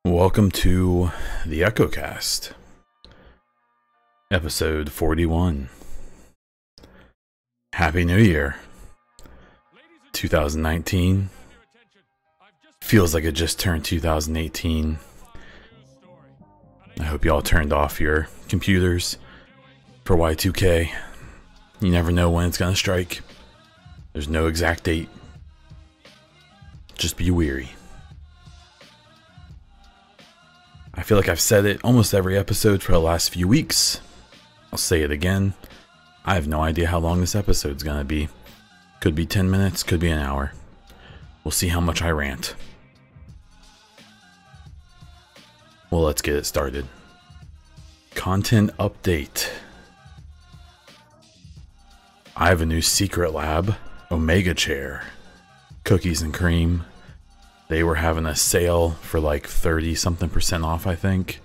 Welcome to the EchoCast, episode 41. Happy New Year. 2019 feels like it just turned 2018. I hope you all turned off your computers for Y2K. You never know when it's gonna strike. There's no exact date. Just be weary. I feel like I've said it almost every episode for the last few weeks. I'll say it again. I have no idea how long this episode's gonna be. Could be 10 minutes, could be an hour. We'll see how much I rant. Well, let's get it started. Content update. I have a new secret lab, Omega Chair. Cookies and cream. They were having a sale for like 30-something% off, I think.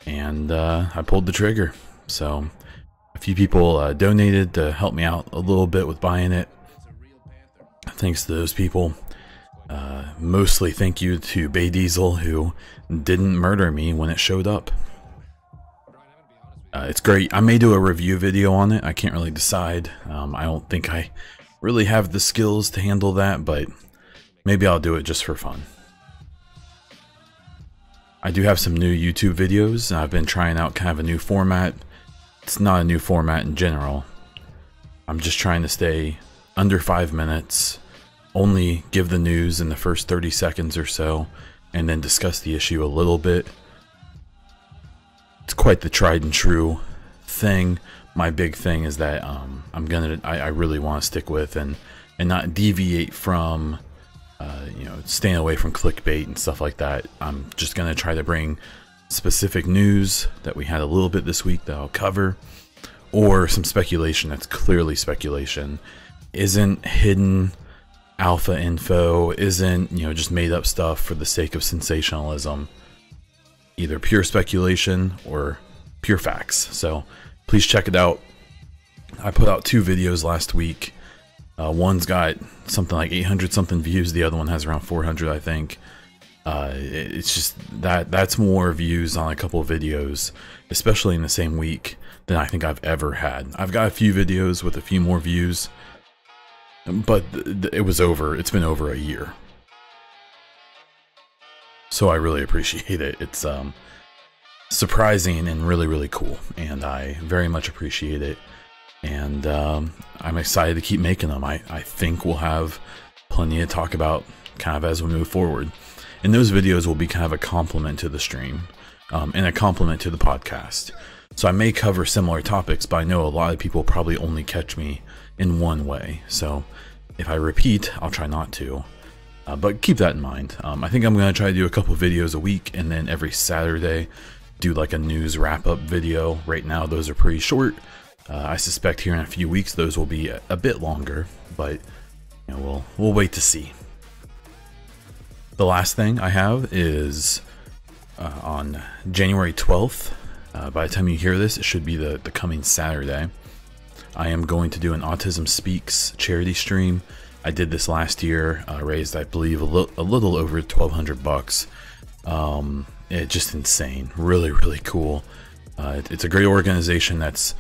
And I pulled the trigger. So a few people donated to help me out a little bit with buying it. Thanks to those people. Mostly thank you to Bay Diesel, who didn't murder me when it showed up. It's great. I may do a review video on it. I can't really decide. I don't think I really have the skills to handle that, but maybe I'll do it just for fun. I do have some new YouTube videos. I've been trying out kind of a new format. It's not a new format in general. I'm just trying to stay under 5 minutes, only give the news in the first 30 seconds or so, and then discuss the issue a little bit. It's quite the tried and true thing. My big thing is that I really want to stick with and not deviate from staying away from clickbait and stuff like that. I'm just gonna try to bring specific news that we had a little bit this week that I'll cover, or some speculation that's clearly speculation, isn't hidden alpha info, isn't just made up stuff for the sake of sensationalism. Either pure speculation or pure facts. So please check it out. I put out 2 videos last week. One's got something like 800 something views, the other one has around 400, I think. It's just that's more views on a couple of videos, especially in the same week, than I think I've ever had. I've got a few videos with a few more views, but it's been over a year. So I really appreciate it. It's surprising and really, really cool, and I very much appreciate it. And I'm excited to keep making them. I think we'll have plenty to talk about kind of as we move forward. And those videos will be kind of a complement to the stream and a complement to the podcast. So I may cover similar topics, but I know a lot of people probably only catch me in one way. So if I repeat, I'll try not to. But keep that in mind. I think I'm going to try to do a couple videos a week, and then every Saturday do like a news wrap-up video. Right now those are pretty short. I suspect here in a few weeks those will be a bit longer, but we'll wait to see. The last thing I have is on January 12th. By the time you hear this, it should be the coming Saturday. I am going to do an Autism Speaks charity stream. I did this last year, raised I believe a little over $1,200 bucks. It's just insane, really, really cool. It's a great organization that's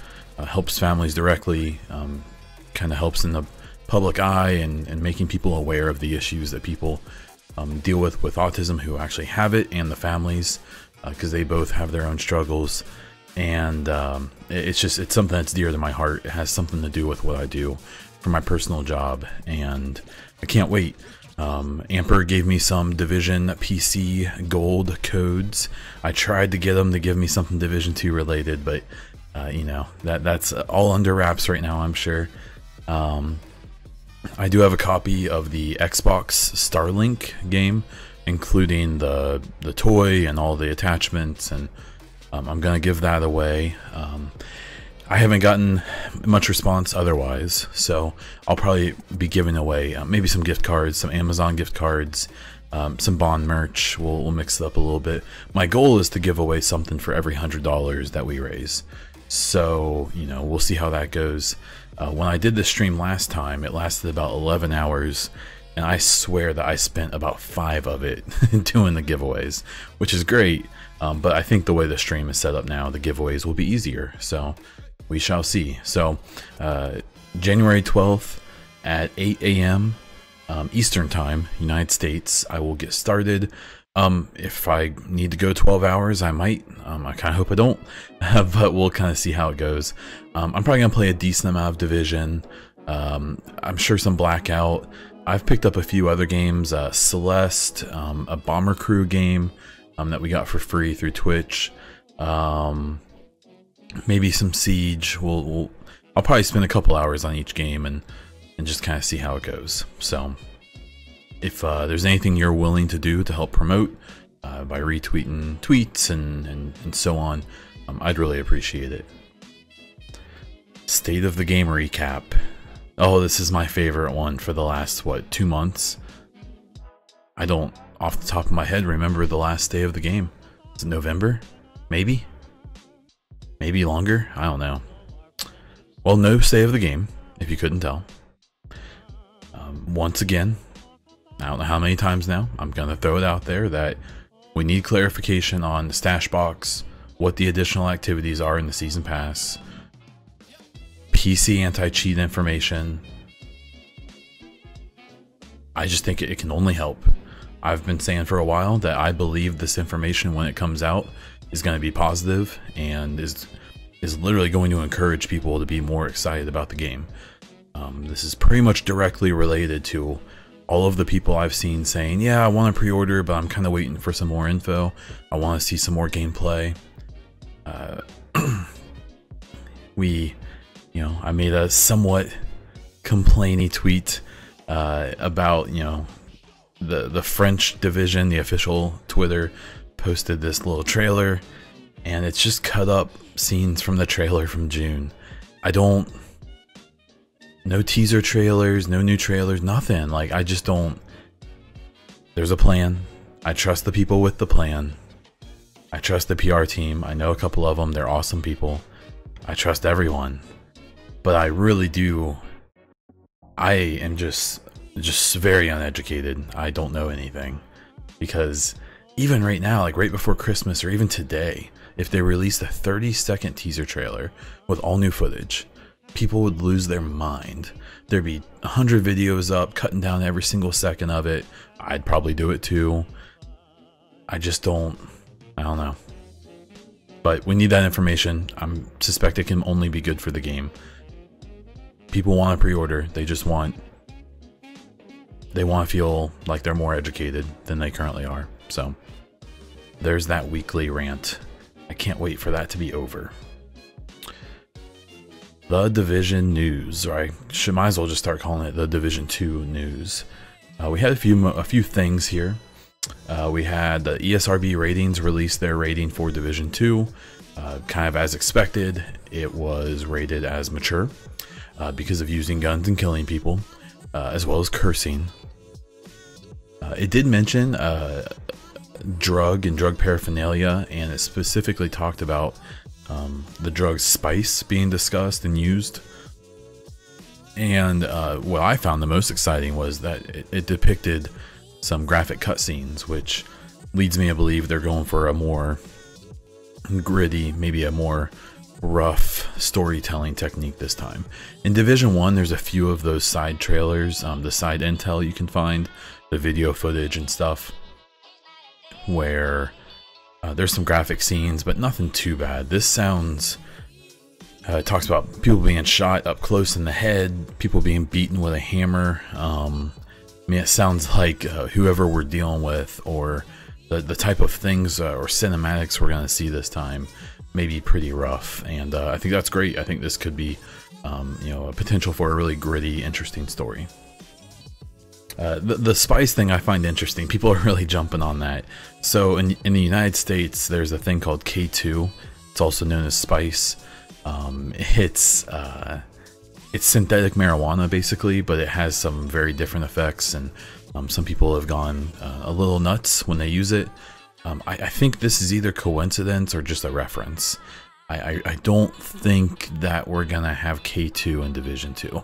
helps families directly, kind of helps in the public eye and making people aware of the issues that people deal with autism who actually have it, and the families, because they both have their own struggles. And it's something that's dear to my heart. It has something to do with what I do for my personal job, and I can't wait. Amper gave me some Division PC gold codes. I tried to get them to give me something Division 2 related, but that's all under wraps right now, I'm sure. I do have a copy of the Xbox Starlink game, including the toy and all the attachments, and I'm gonna give that away. I haven't gotten much response otherwise, so I'll probably be giving away maybe some gift cards, some Amazon gift cards, some Bond merch. We'll mix it up a little bit. My goal is to give away something for every $100 that we raise. So, we'll see how that goes. When I did this stream last time, it lasted about 11 hours, and I swear that I spent about 5 of it doing the giveaways, which is great. But I think the way the stream is set up now, the giveaways will be easier. So we shall see. So January 12th at 8 a.m. Eastern Time, United States, I will get started. If I need to go 12 hours, I might. I kind of hope I don't, but we'll kind of see how it goes. I'm probably going to play a decent amount of Division. I'm sure some Blackout. I've picked up a few other games, Celeste, a Bomber Crew game that we got for free through Twitch. Maybe some Siege. I'll probably spend a couple hours on each game and just kind of see how it goes. So if there's anything you're willing to do to help promote by retweeting tweets and so on, I'd really appreciate it. State of the game recap. Oh, this is my favorite one for the last, what, 2 months? I don't, off the top of my head, remember the last day of the game. Is it November? Maybe? Maybe longer? I don't know. Well, no stay of the game, if you couldn't tell. Once again, I don't know how many times now, I'm going to throw it out there that we need clarification on the stash box, what the additional activities are in the Season Pass, PC anti-cheat information. I just think it can only help. I've been saying for a while that I believe this information, when it comes out, is going to be positive and is literally going to encourage people to be more excited about the game. This is pretty much directly related to all of the people I've seen saying, yeah, I want to pre-order, but I'm kind of waiting for some more info. I want to see some more gameplay. I made a somewhat complainy tweet about, the French division. The official Twitter posted this little trailer, and it's just cut up scenes from the trailer from June. No teaser trailers, no new trailers, nothing. Like, I just don't. There's a plan. I trust the people with the plan. I trust the PR team. I know a couple of them. They're awesome people. I trust everyone. But I really do. I am just very uneducated. I don't know anything. Because even right now, like right before Christmas or even today, if they released a 30-second teaser trailer with all new footage, people would lose their mind. There'd be 100 videos up, cutting down every single second of it. I'd probably do it too. I don't know. But we need that information. I suspect it can only be good for the game. People want to pre-order. They want to feel like they're more educated than they currently are. So there's that weekly rant. I can't wait for that to be over. The Division news, or I might as well just start calling it the Division 2 news. We had a few things here. We had the ESRB ratings release their rating for Division 2. Kind of as expected, it was rated as mature because of using guns and killing people, as well as cursing. It did mention drug and drug paraphernalia, and it specifically talked about the drug spice being discussed and used. And what I found the most exciting was that it depicted some graphic cutscenes, which leads me to believe they're going for a more gritty, maybe a more rough storytelling technique this time. In Division 1, there's a few of those side trailers, the side intel you can find, the video footage and stuff, where there's some graphic scenes, but nothing too bad. This sounds, it talks about people being shot up close in the head, people being beaten with a hammer. I mean, it sounds like whoever we're dealing with, or the type of things or cinematics we're going to see this time may be pretty rough. And I think that's great. I think this could be, a potential for a really gritty, interesting story. The spice thing I find interesting. People are really jumping on that. So in the United States, there's a thing called K2. It's also known as spice. It's synthetic marijuana basically, but it has some very different effects, and some people have gone a little nuts when they use it. I think this is either coincidence or just a reference. I don't think that we're gonna have K2 in Division 2.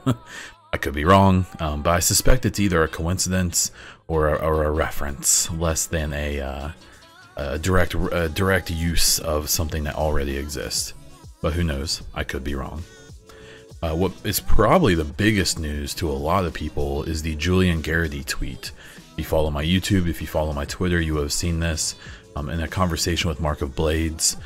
I could be wrong, but I suspect it's either a coincidence or a reference, less than a direct use of something that already exists. But who knows? I could be wrong. What is probably the biggest news to a lot of people is the Julian tweet. If you follow my YouTube, if you follow my Twitter, you have seen this. In a conversation with Mark of Blades,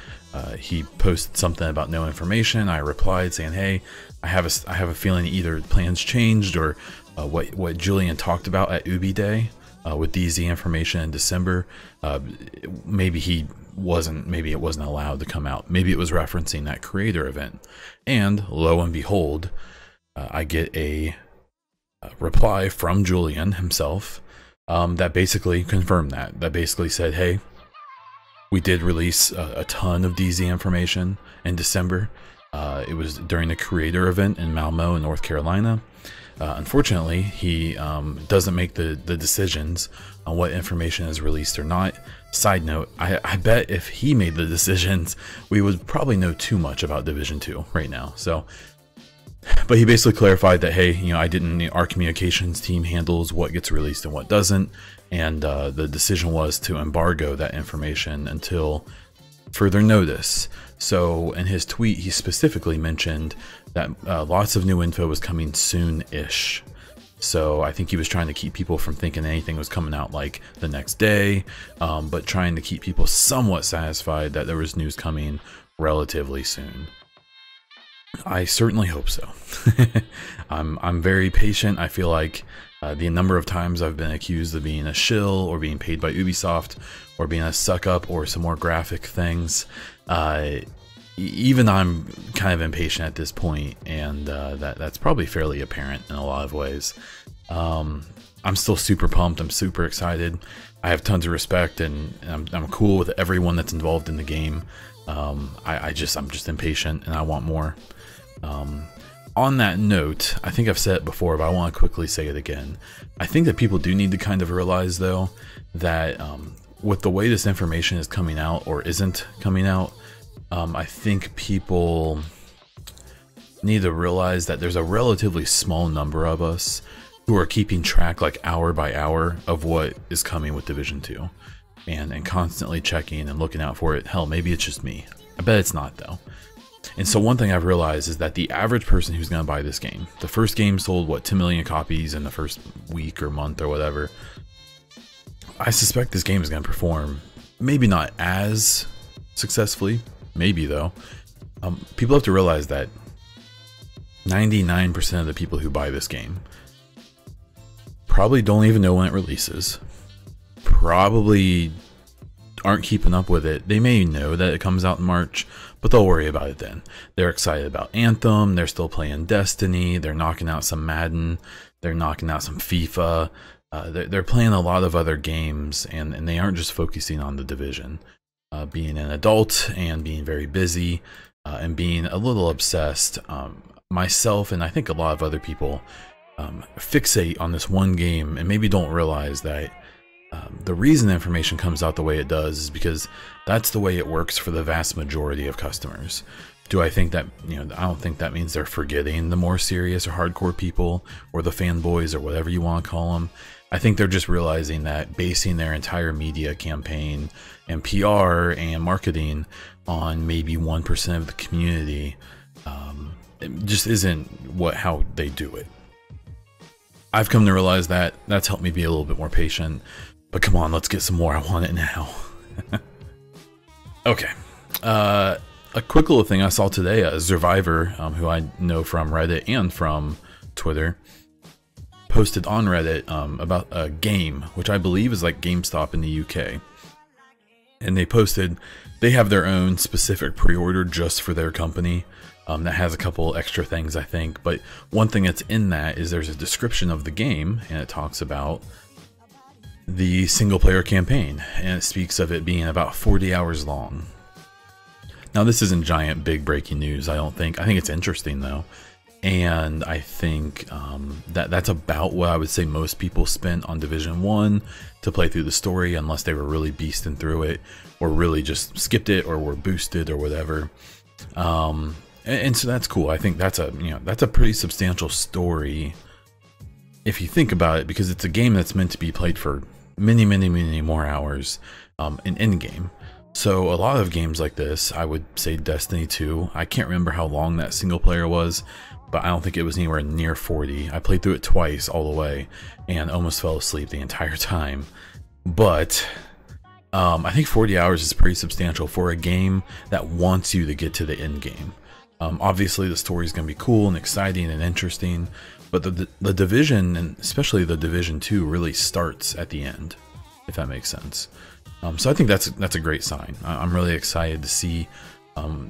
he posted something about no information. I replied saying, "Hey, I have a feeling either plans changed or what Julian talked about at Ubi Day with DZ information in December. Maybe it wasn't allowed to come out. Maybe it was referencing that creator event." And lo and behold, I get a reply from Julian himself that basically confirmed that. That basically said, "Hey, we did release a ton of DZ information in December. It was during the creator event in Malmo, North Carolina. Unfortunately, he doesn't make the decisions on what information is released or not. Side note, I bet if he made the decisions, we would probably know too much about Division 2 right now." So, but he basically clarified that, hey, our communications team handles what gets released and what doesn't, and the decision was to embargo that information until further notice. So in his tweet, he specifically mentioned that lots of new info was coming soon-ish. So I think he was trying to keep people from thinking anything was coming out like the next day, but trying to keep people somewhat satisfied that there was news coming relatively soon. I certainly hope so. I'm very patient. I feel like the number of times I've been accused of being a shill or being paid by Ubisoft or being a suck up or some more graphic things, even I'm kind of impatient at this point, and that's probably fairly apparent in a lot of ways. I'm still super pumped. I'm super excited. I have tons of respect, and I'm cool with everyone that's involved in the game. I'm just impatient, and I want more. On that note, I think I've said it before, but I want to quickly say it again. I think that people do need to kind of realize, though, that with the way this information is coming out or isn't coming out, I think people need to realize that there's a relatively small number of us who are keeping track, like hour by hour, of what is coming with Division 2 and constantly checking and looking out for it. Hell, maybe it's just me. I bet it's not, though. And so one thing I've realized is that the average person who's going to buy this game, the first game sold, what, 2 million copies in the first week or month or whatever. I suspect this game is going to perform maybe not as successfully, maybe though. People have to realize that 99% of the people who buy this game probably don't even know when it releases, probably aren't keeping up with it. They may know that it comes out in March, but they'll worry about it then. They're excited about Anthem, they're still playing Destiny, they're knocking out some Madden, they're knocking out some FIFA, they're playing a lot of other games, and they aren't just focusing on the Division. Being an adult and being very busy and being a little obsessed, myself and I think a lot of other people fixate on this one game and maybe don't realize that the reason information comes out the way it does is because that's the way it works for the vast majority of customers. Do I think that, I don't think that means they're forgetting the more serious or hardcore people or the fanboys or whatever you want to call them. I think they're just realizing that basing their entire media campaign and PR and marketing on maybe 1% of the community it just isn't how they do it. I've come to realize that. That's helped me be a little bit more patient. But come on, let's get some more. I want it now. Okay. A quick little thing I saw today. Survivor, who I know from Reddit and from Twitter, posted on Reddit about a game, which I believe is like GameStop in the UK. And they have their own specific pre-order just for their company. That has a couple extra things, I think. But one thing that's in that is there's a description of the game, and it talks about the single player campaign, and it speaks of it being about 40 hours long. Now, this isn't giant big breaking news, I don't think. I think it's interesting though, and I think that's about what I would say most people spent on Division 1 to play through the story, unless they were really beasting through it or really just skipped it or were boosted or whatever. And so that's cool. I think that's a pretty substantial story if you think about it, because it's a game that's meant to be played for many, many, many more hours in in-game. So a lot of games like this, I would say Destiny 2, I can't remember how long that single player was, but I don't think it was anywhere near 40. I played through it twice all the way and almost fell asleep the entire time. But I think 40 hours is pretty substantial for a game that wants you to get to the end game. Obviously the story is going to be cool and exciting and interesting, but the Division, and especially the Division 2, really starts at the end, if that makes sense. So I think that's a great sign. I'm really excited to see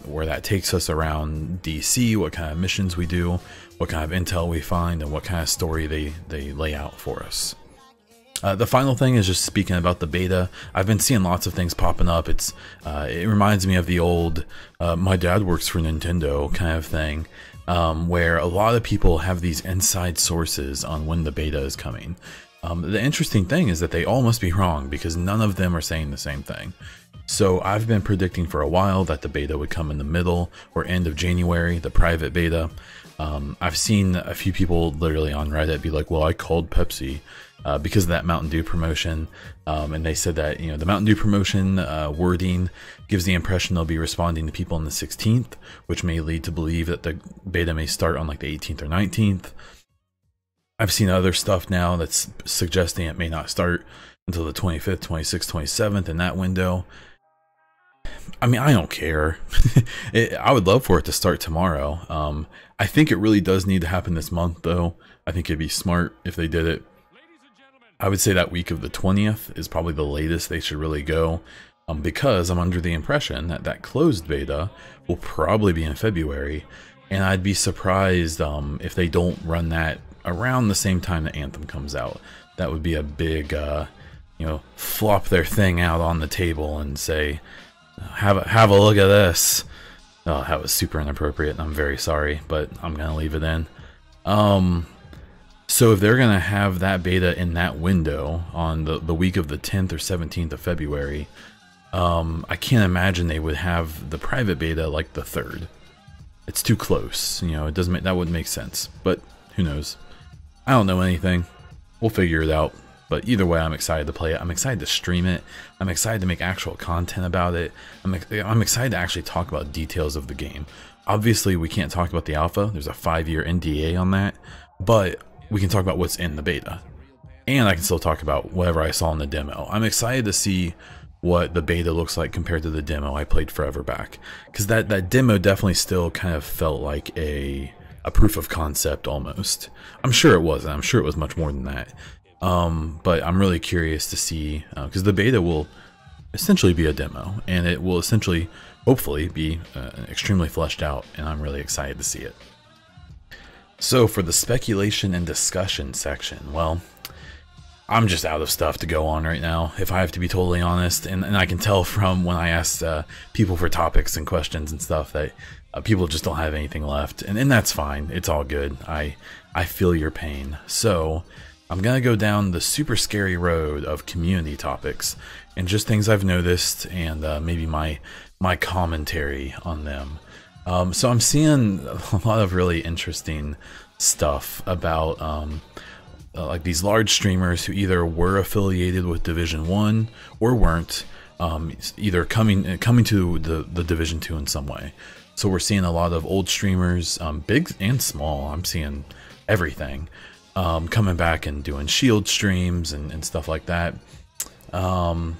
where that takes us around DC, what kind of missions we do, what kind of intel we find, and what kind of story they lay out for us. The final thing is just speaking about the beta. I've been seeing lots of things popping up. It reminds me of the old my dad works for Nintendo kind of thing, where a lot of people have these inside sources on when the beta is coming. The interesting thing is that they all must be wrong, because none of them are saying the same thing. So I've been predicting for a while that the beta would come in the middle or end of January, the private beta. I've seen a few people literally on Reddit be like, well, I called Pepsi because of that Mountain Dew promotion, and they said that, you know, the Mountain Dew promotion wording gives the impression they'll be responding to people on the 16th, which may lead to believe that the beta may start on like the 18th or 19th. I've seen other stuff now that's suggesting it may not start until the 25th, 26th, 27th, in that window. I mean, I don't care. I would love for it to start tomorrow. I think it really does need to happen this month, though. I think it'd be smart if they did it. I would say that week of the 20th is probably the latest they should really go, because I'm under the impression that that closed beta will probably be in February, and I'd be surprised if they don't run that around the same time that Anthem comes out. That would be a big, you know, flop their thing out on the table and say, have a look at this. Oh, that was super inappropriate, and I'm very sorry, but I'm gonna leave it in. So if they're gonna have that beta in that window on the week of the 10th or 17th of February, I can't imagine they would have the private beta like the 3rd. It's too close, you know. It doesn't that wouldn't make sense, but who knows? I don't know anything. We'll figure it out. But either way, I'm excited to play it. I'm excited to stream it. I'm excited to make actual content about it. I'm excited to actually talk about details of the game. Obviously, we can't talk about the alpha. There's a 5-year NDA on that. But we can talk about what's in the beta. And I can still talk about whatever I saw in the demo. I'm excited to see what the beta looks like compared to the demo I played forever back. Because that demo definitely still kind of felt like a proof of concept almost. I'm sure it wasn't. I'm sure it was much more than that. But I'm really curious to see, because the beta will essentially be a demo, and it will essentially, hopefully, be extremely fleshed out, and I'm really excited to see it. So for the speculation and discussion section, well, I'm just out of stuff to go on right now, if I have to be totally honest, and I can tell from when I asked people for topics and questions and stuff that people just don't have anything left, and that's fine. It's all good. I feel your pain. So I'm gonna go down the super scary road of community topics and just things I've noticed, and maybe my commentary on them. So I'm seeing a lot of really interesting stuff about like these large streamers who either were affiliated with Division 1 or weren't, either coming to the Division 2 in some way. So we're seeing a lot of old streamers, big and small. I'm seeing everything. Coming back and doing shield streams and stuff like that. I'm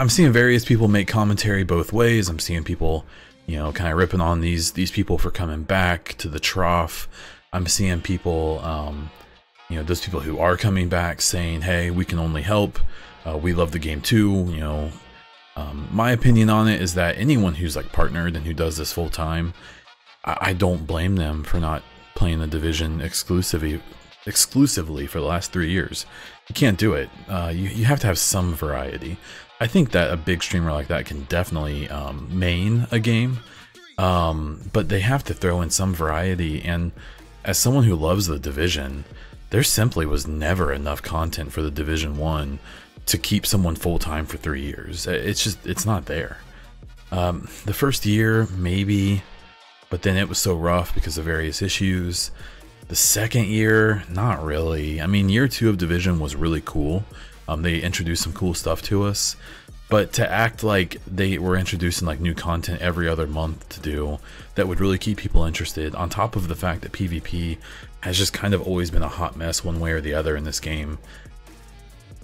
seeing various people make commentary both ways. I'm seeing people, you know, kind of ripping on these people for coming back to the trough. I'm seeing people, you know, those people who are coming back saying, hey, we can only help. We love the game too, you know. My opinion on it is that anyone who's like partnered and who does this full time, I don't blame them for not playing the Division exclusively for the last 3 years. You can't do it. You have to have some variety. I think that a big streamer like that can definitely main a game, but they have to throw in some variety. And as someone who loves the Division, there simply was never enough content for the Division 1 to keep someone full-time for 3 years. It's not there. The first year, maybe, but then it was so rough because of various issues. The second year, not really. I mean, year 2 of Division was really cool. They introduced some cool stuff to us, but to act like they were introducing like new content every other month to do that would really keep people interested, on top of the fact that PvP has just kind of always been a hot mess one way or the other in this game.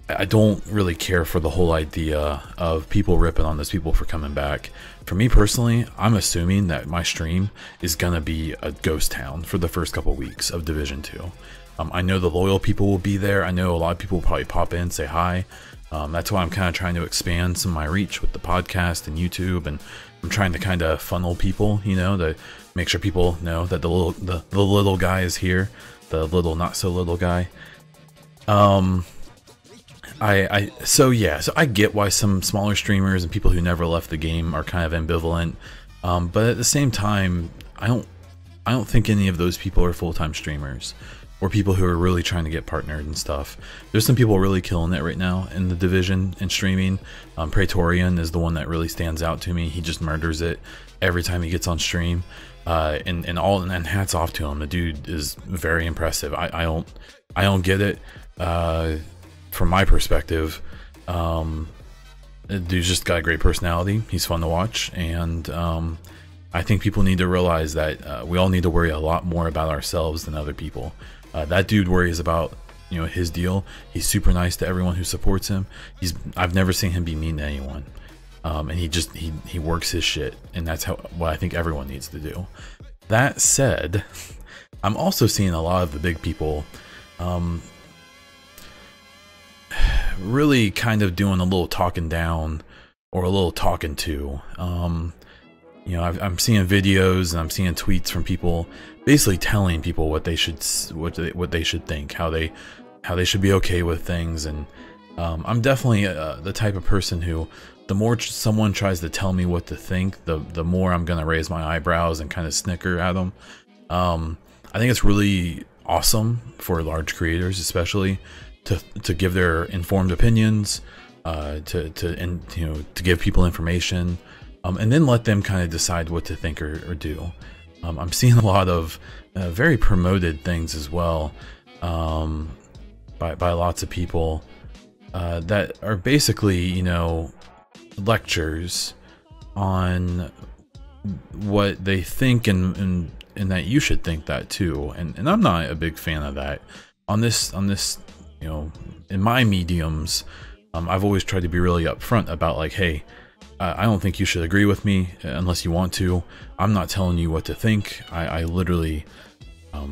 I don't really care for the whole idea of people ripping on those people for coming back. For me personally, I'm assuming that my stream is gonna be a ghost town for the first couple weeks of Division 2. I know the loyal people will be there. I know a lot of people will probably pop in, say hi. That's why I'm kind of trying to expand some of my reach with the podcast and YouTube, and I'm trying to kind of funnel people, you know, to make sure people know that the little guy is here, the little not so little guy. So I get why some smaller streamers and people who never left the game are kind of ambivalent, but at the same time, I don't think any of those people are full-time streamers or people who are really trying to get partnered and stuff. There's some people really killing it right now in the Division and streaming. Praetorian is the one that really stands out to me. He just murders it every time he gets on stream, and hats off to him. The dude is very impressive. I don't get it. From my perspective, the dude's just got a great personality. He's fun to watch, and I think people need to realize that we all need to worry a lot more about ourselves than other people. That dude worries about, you know, his deal. He's super nice to everyone who supports him. I've never seen him be mean to anyone, and he works his shit, and that's what I think everyone needs to do. That said, I'm also seeing a lot of the big people really kind of doing a little talking down or a little talking to. You know, I'm seeing videos and I'm seeing tweets from people basically telling people what they should think, how they should be okay with things. And I'm definitely the type of person who, the more someone tries to tell me what to think, the more I'm gonna raise my eyebrows and kind of snicker at them. I think it's really awesome for large creators, especially, to give their informed opinions, to give people information, and then let them kind of decide what to think or do. I'm seeing a lot of very promoted things as well, by lots of people that are basically, you know, lectures on what they think, and that you should think that too. And I'm not a big fan of that. On this, you know, in my mediums, I've always tried to be really upfront about, like, hey, I don't think you should agree with me unless you want to. I'm not telling you what to think. I literally, I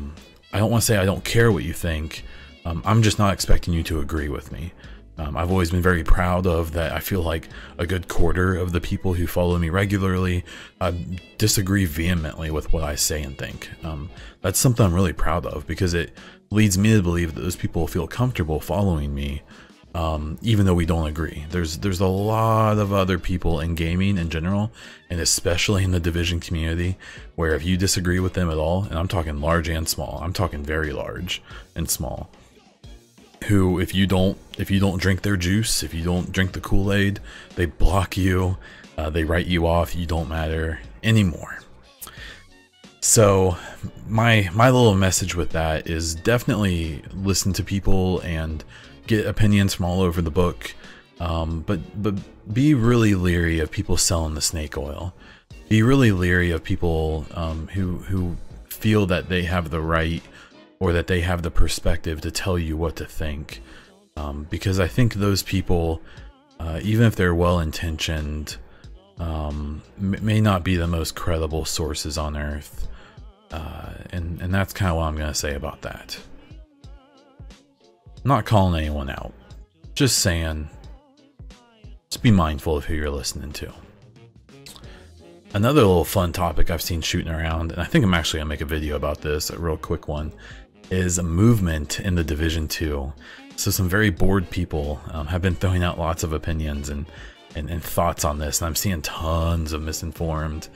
don't want to say I don't care what you think. I'm just not expecting you to agree with me. I've always been very proud of that. I feel like a good quarter of the people who follow me regularly disagree vehemently with what I say and think. That's something I'm really proud of, because it leads me to believe that those people feel comfortable following me, even though we don't agree. There's a lot of other people in gaming in general, and especially in the Division community, where if you disagree with them at all, and I'm talking large and small, I'm talking very large and small, who, if you don't drink their juice, if you don't drink the Kool-Aid, they block you, they write you off, you don't matter anymore. So my little message with that is definitely listen to people and get opinions from all over the book, but be really leery of people selling the snake oil. Be really leery of people who feel that they have the right, or that they have the perspective to tell you what to think, because I think those people, even if they're well-intentioned, may not be the most credible sources on earth, and that's kind of what I'm going to say about that. I'm not calling anyone out, just saying, just be mindful of who you're listening to. Another little fun topic I've seen shooting around, and I think I'm actually going to make a video about this, a real quick one, is a movement in the Division 2. So some very bored people have been throwing out lots of opinions and thoughts on this, and I'm seeing tons of misinformed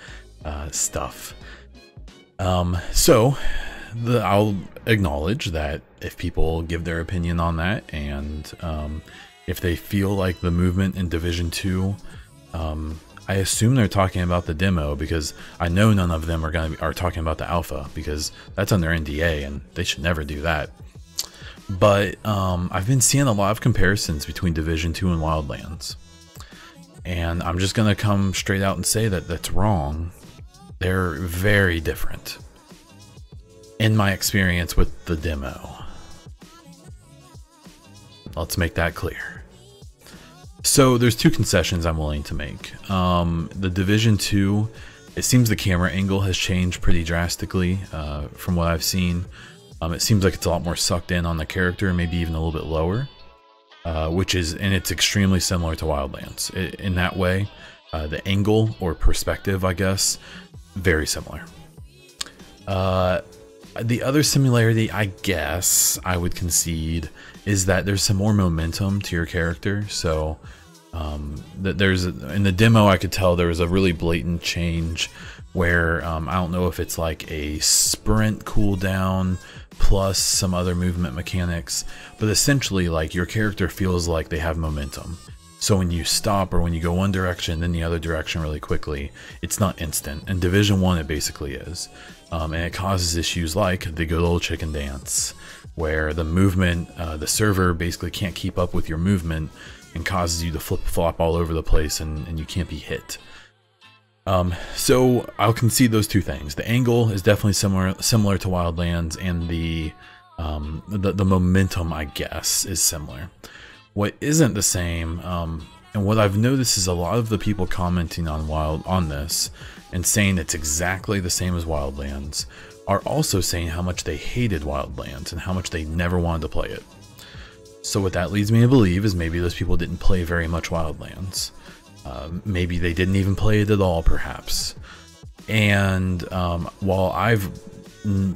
stuff. So I'll acknowledge that if people give their opinion on that, and if they feel like the movement in Division 2 I assume they're talking about the demo, because I know none of them are talking about the alpha, because that's under NDA and they should never do that. But I've been seeing a lot of comparisons between Division 2 and Wildlands, and I'm just gonna come straight out and say that that's wrong. They're very different in my experience with the demo. Let's make that clear. So there's two concessions I'm willing to make. The Division 2, it seems the camera angle has changed pretty drastically from what I've seen. It seems like it's a lot more sucked in on the character, maybe even a little bit lower, and it's extremely similar to Wildlands. In that way, the angle or perspective, I guess, very similar. The other similarity, I guess, I would concede, is that there's some more momentum to your character. So that in the demo, I could tell there was a really blatant change where I don't know if it's like a sprint cooldown plus some other movement mechanics, but essentially like your character feels like they have momentum. So when you stop or when you go one direction then the other direction really quickly, it's not instant. In Division 1 it basically is. And it causes issues like the good old chicken dance, where the movement, the server basically can't keep up with your movement and causes you to flip-flop all over the place and you can't be hit. So I'll concede those two things. The angle is definitely similar to Wildlands, and the momentum, I guess, is similar. What isn't the same, and what I've noticed is a lot of the people commenting on this and saying it's exactly the same as Wildlands are also saying how much they hated Wildlands and how much they never wanted to play it. So what that leads me to believe is maybe those people didn't play very much Wildlands. Maybe they didn't even play it at all, perhaps. And while I've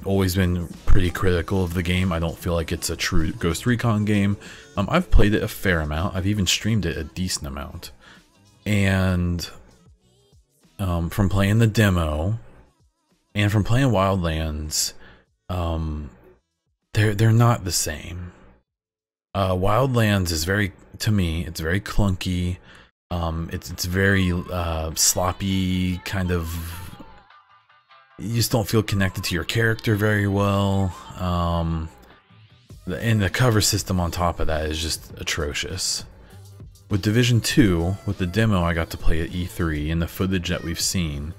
always been pretty critical of the game, I don't feel like it's a true Ghost Recon game. I've played it a fair amount. I've even streamed it a decent amount. And from playing the demo and from playing Wildlands, they're not the same. Wildlands is to me, it's very clunky. It's very sloppy, kind of. You just don't feel connected to your character very well. And the cover system on top of that is just atrocious. With Division 2, with the demo I got to play at E3 and the footage that we've seen,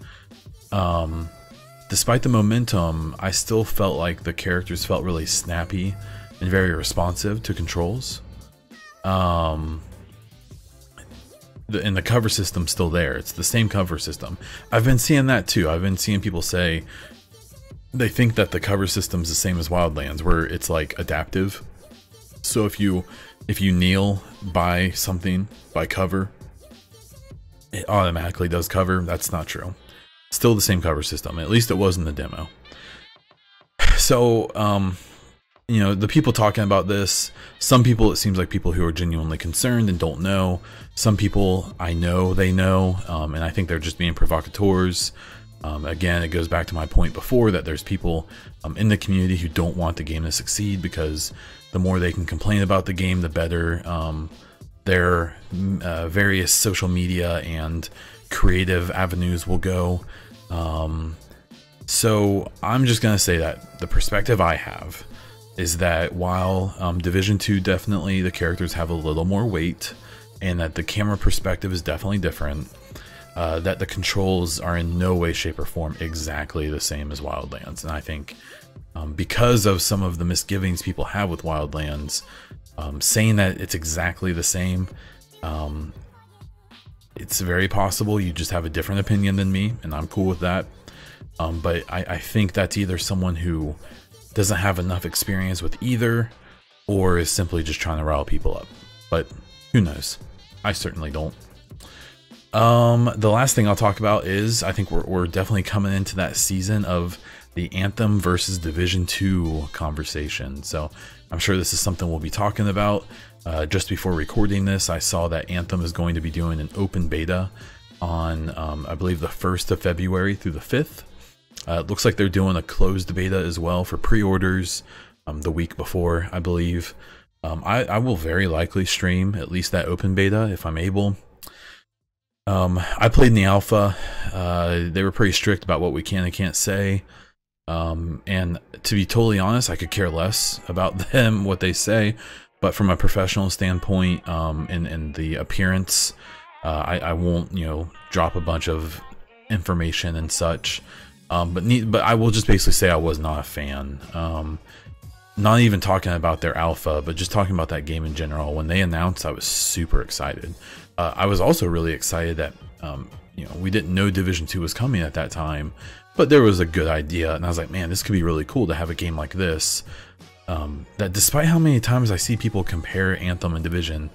despite the momentum, I still felt like the characters felt really snappy and very responsive to controls. And the cover system's still there. It's the same cover system. I've been seeing that too. I've been seeing people say they think that the cover system's the same as Wildlands, where it's like adaptive. So if you kneel by something, by cover, it automatically does cover. That's not true. Still the same cover system. At least it was in the demo. So, you know, the people talking about this, some people, it seems like people who are genuinely concerned and don't know. Some people, I know they know, and I think they're just being provocateurs. Again, it goes back to my point before that there's people in the community who don't want the game to succeed, because the more they can complain about the game, the better their various social media and creative avenues will go. So I'm just going to say that the perspective I have is that while Division 2 definitely the characters have a little more weight, and that the camera perspective is definitely different, that the controls are in no way, shape, or form exactly the same as Wildlands. And I think because of some of the misgivings people have with Wildlands, saying that it's exactly the same, it's very possible you just have a different opinion than me, and I'm cool with that. But I think that's either someone who doesn't have enough experience with either, or is simply just trying to rile people up. But who knows? I certainly don't. The last thing I'll talk about is, I think we're definitely coming into that season of the Anthem versus Division 2 conversation. So I'm sure this is something we'll be talking about. Just before recording this, I saw that Anthem is going to be doing an open beta on, I believe, the 1st of February through the 5th. It looks like they're doing a closed beta as well for pre-orders the week before, I believe. I will very likely stream at least that open beta if I'm able. I played in the alpha. They were pretty strict about what we can and can't say. And to be totally honest, I could care less about them, what they say. But from a professional standpoint, and the appearance, I won't, drop a bunch of information and such. But I will just basically say I was not a fan. Not even talking about their alpha, but just talking about that game in general. When they announced, I was super excited. I was also really excited that we didn't know Division 2 was coming at that time, but there was a good idea, and I was like, man, this could be really cool to have a game like this. That despite how many times I see people compare Anthem and Division,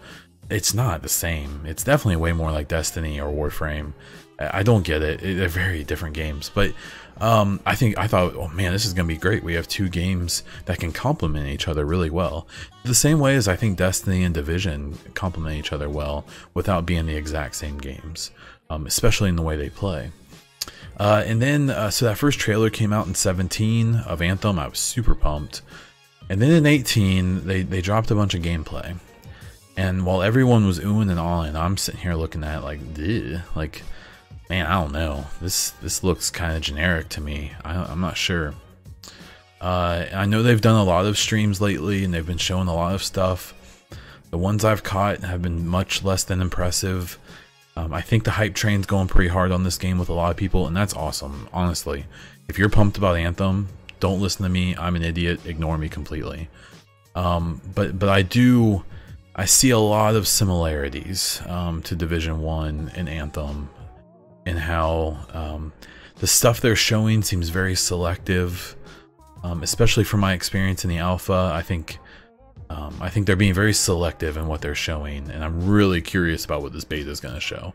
it's not the same. It's definitely way more like Destiny or Warframe. I don't get it. They're very different games, but I thought, oh man, this is gonna be great. We have two games that can complement each other really well, the same way as I think Destiny and Division complement each other well without being the exact same games, especially in the way they play. And then so that first trailer came out in 17 of Anthem. I was super pumped, and then in 18 they dropped a bunch of gameplay, and while everyone was oohing and awing, I'm sitting here looking at it like, ugh, like, man, I don't know. This looks kind of generic to me. I'm not sure. I know they've done a lot of streams lately, and they've been showing a lot of stuff. The ones I've caught have been much less than impressive. I think the hype train's going pretty hard on this game with a lot of people, and that's awesome, honestly. If you're pumped about Anthem, don't listen to me. I'm an idiot. Ignore me completely. But I see a lot of similarities to Division 1 and Anthem, and how the stuff they're showing seems very selective, especially from my experience in the alpha. I think they're being very selective in what they're showing, and I'm really curious about what this beta is going to show.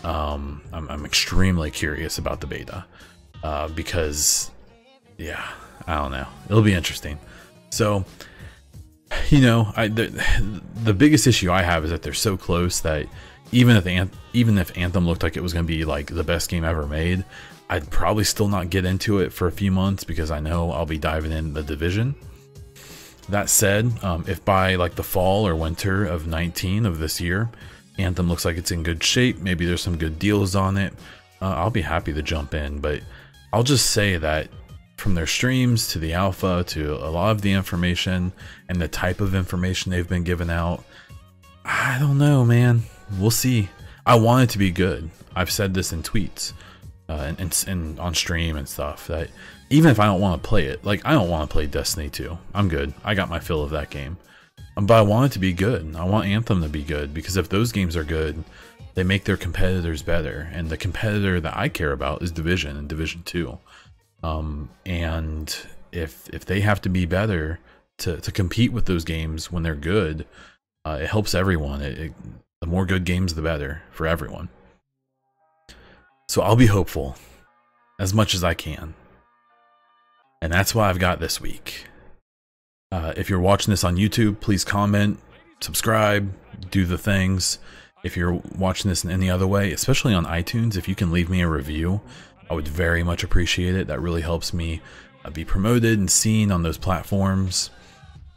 I'm extremely curious about the beta, because, yeah, I don't know. It'll be interesting. So, the biggest issue I have is that they're so close that even if Anthem looked like it was going to be like the best game ever made, I'd probably still not get into it for a few months because I know I'll be diving in the Division. That said, if by like the fall or winter of 19 of this year, Anthem looks like it's in good shape, maybe there's some good deals on it, I'll be happy to jump in. But I'll just say that from their streams to the alpha to a lot of the information and the type of information they've been giving out, I don't know, man. We'll see. I want it to be good. I've said this in tweets and on stream and stuff, that even if I don't want to play it, like, I don't want to play Destiny 2. I'm good. I got my fill of that game. But I want it to be good. I want Anthem to be good, because if those games are good, they make their competitors better. And the competitor that I care about is Division and Division 2. And if they have to be better to compete with those games when they're good, it helps everyone. The more good games, the better for everyone. So I'll be hopeful as much as I can. And that's what I've got this week. If you're watching this on YouTube, please comment, subscribe, do the things. If you're watching this in any other way, especially on iTunes, if you can leave me a review, I would very much appreciate it. That really helps me be promoted and seen on those platforms.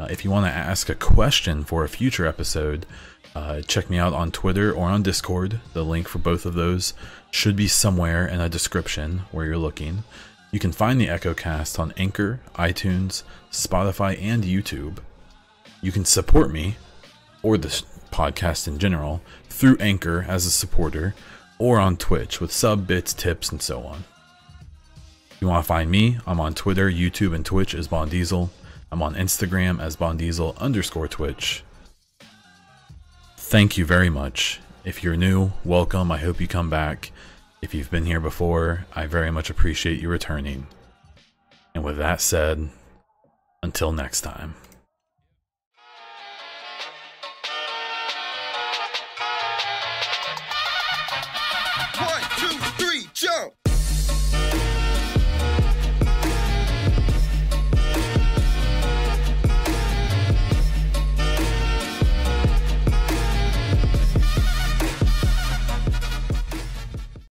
If you want to ask a question for a future episode, check me out on Twitter or on Discord. The link for both of those should be somewhere in a description where you're looking. You can find the EchoCast on Anchor, iTunes, Spotify, and YouTube. You can support me, or the podcast in general, through Anchor as a supporter, or on Twitch with sub, bits, tips, and so on. If you want to find me, I'm on Twitter, YouTube, and Twitch as Bondiesel. I'm on Instagram as Bondiesel_Twitch. Thank you very much. If you're new, welcome. I hope you come back. If you've been here before, I very much appreciate you returning. And with that said, until next time.